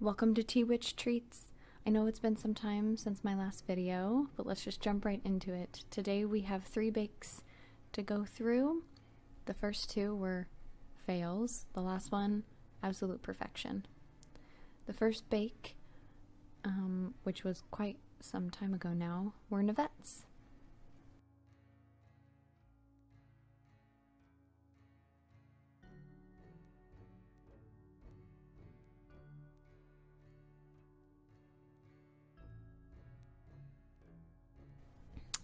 Welcome to Tea Witch Treats. I know it's been some time since my last video, but let's just jump right into it. Today we have 3 bakes to go through. The first 2 were fails, the last one, absolute perfection. The first bake, which was quite some time ago now, were Navettes.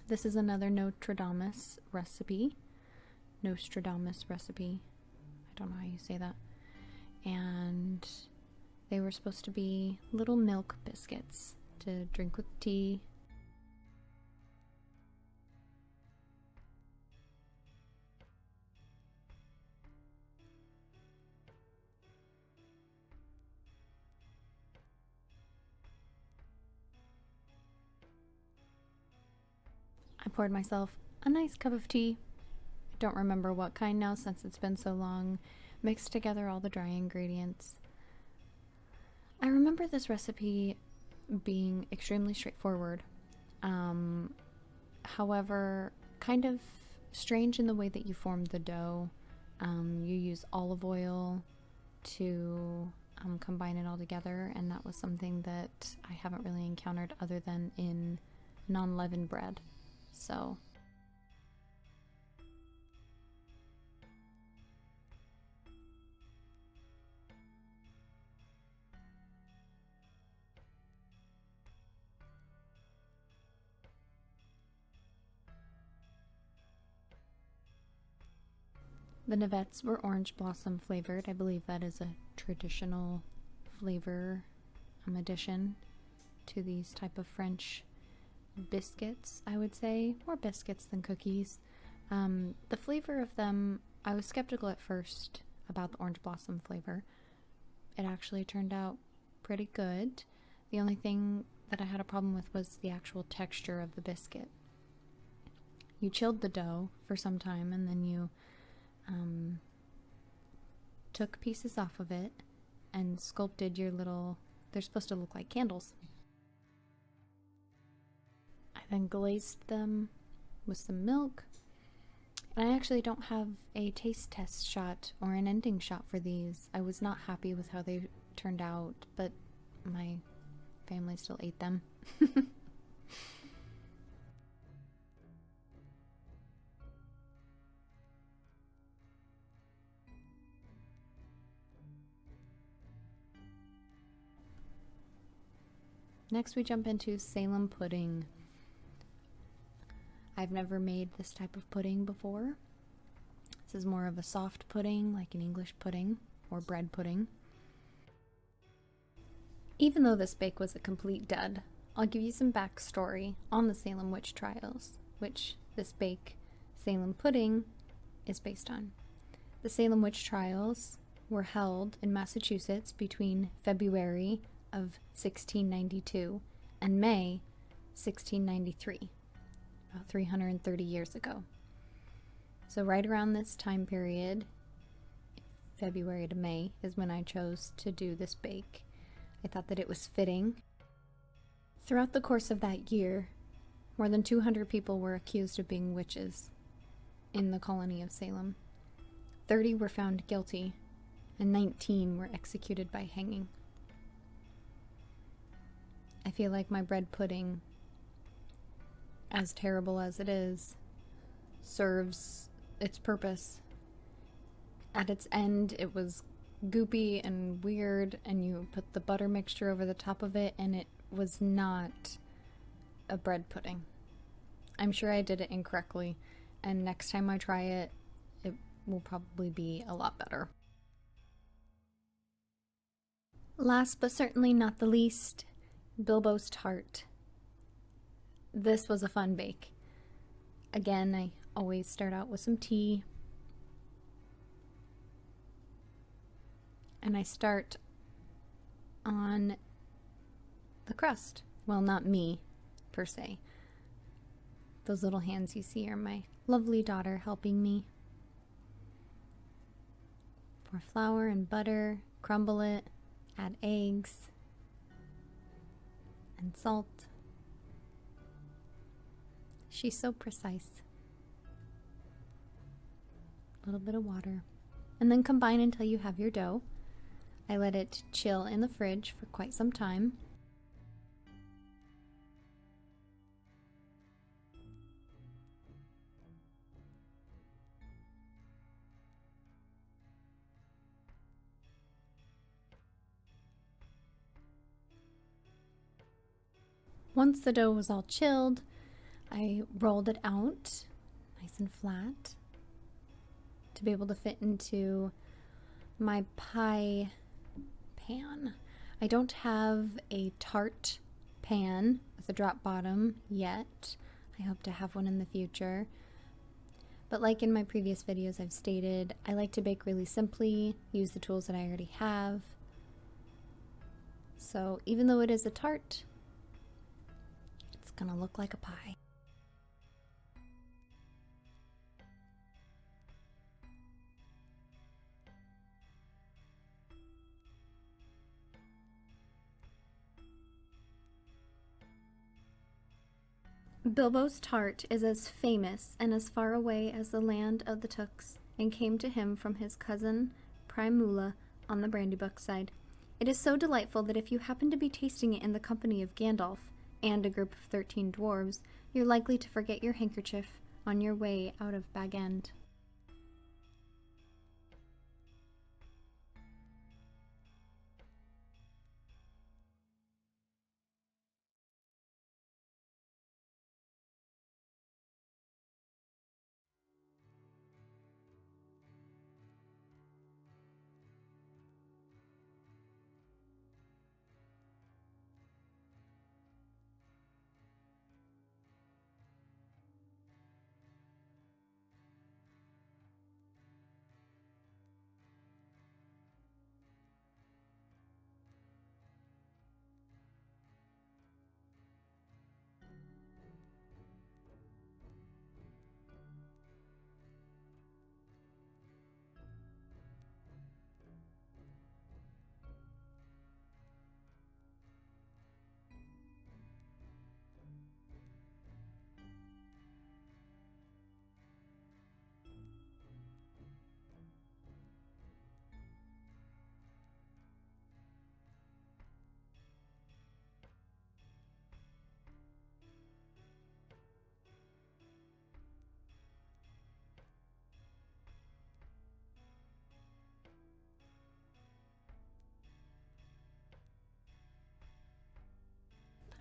This is another Nostradamus recipe. Nostradamus recipe. I don't know how you say that. And they were supposed to be little milk biscuits to drink with tea. I poured myself a nice cup of tea. I don't remember what kind now since it's been so long. Mixed together all the dry ingredients. I remember this recipe being extremely straightforward. However, kind of strange in the way that you form the dough. You use olive oil to combine it all together, and that was something that I haven't really encountered other than in non-leavened bread. So the Navettes were orange blossom flavored. I believe that is a traditional flavor addition to these type of French biscuits, I would say. More biscuits than cookies. The flavor of them, I was skeptical at first about the orange blossom flavor. It actually turned out pretty good. The only thing that I had a problem with was the actual texture of the biscuit. You chilled the dough for some time and then you took pieces off of it and sculpted your little, they're supposed to look like candles. I then glazed them with some milk. And I actually don't have a taste test shot or an ending shot for these. I was not happy with how they turned out, but my family still ate them. Next we jump into Salem pudding. I've never made this type of pudding before. This is more of a soft pudding, like an English pudding or bread pudding. Even though this bake was a complete dud, I'll give you some backstory on the Salem witch trials, which this bake, Salem pudding, is based on. The Salem witch trials were held in Massachusetts between February of 1692 and May 1693. About 330 years ago. So right around this time period, February to May, is when I chose to do this bake. I thought that it was fitting. Throughout the course of that year, more than 200 people were accused of being witches in the colony of Salem. 30 were found guilty, and 19 were executed by hanging. I feel like my bread pudding, as terrible as it is, serves its purpose. At its end, it was goopy and weird, and you put the butter mixture over the top of it, and it was not a bread pudding. I'm sure I did it incorrectly, and next time I try it, it will probably be a lot better. Last but certainly not the least, Bilbo's Tart. This was a fun bake. Again, I always start out with some tea. And I start on the crust. Well, not me, per se. Those little hands you see are my lovely daughter helping me. Pour flour and butter, crumble it, add eggs, and salt. She's so precise. A little bit of water. And then combine until you have your dough. I let it chill in the fridge for quite some time. Once the dough was all chilled, I rolled it out nice and flat to be able to fit into my pie pan. I don't have a tart pan with a drop bottom yet. I hope to have one in the future. But like in my previous videos I've stated, I like to bake really simply, use the tools that I already have. So even though it is a tart, it's gonna look like a pie. Bilbo's tart is as famous and as far away as the land of the Tooks, and came to him from his cousin Primula on the Brandybuck side. It is so delightful that if you happen to be tasting it in the company of Gandalf and a group of 13 dwarves, you're likely to forget your handkerchief on your way out of Bag End.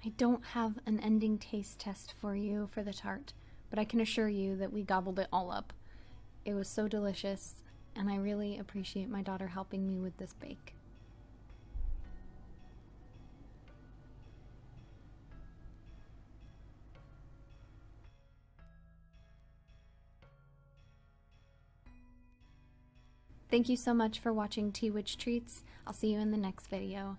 I don't have an ending taste test for you for the tart, but I can assure you that we gobbled it all up. It was so delicious, and I really appreciate my daughter helping me with this bake. Thank you so much for watching Tea Witch Treats. I'll see you in the next video.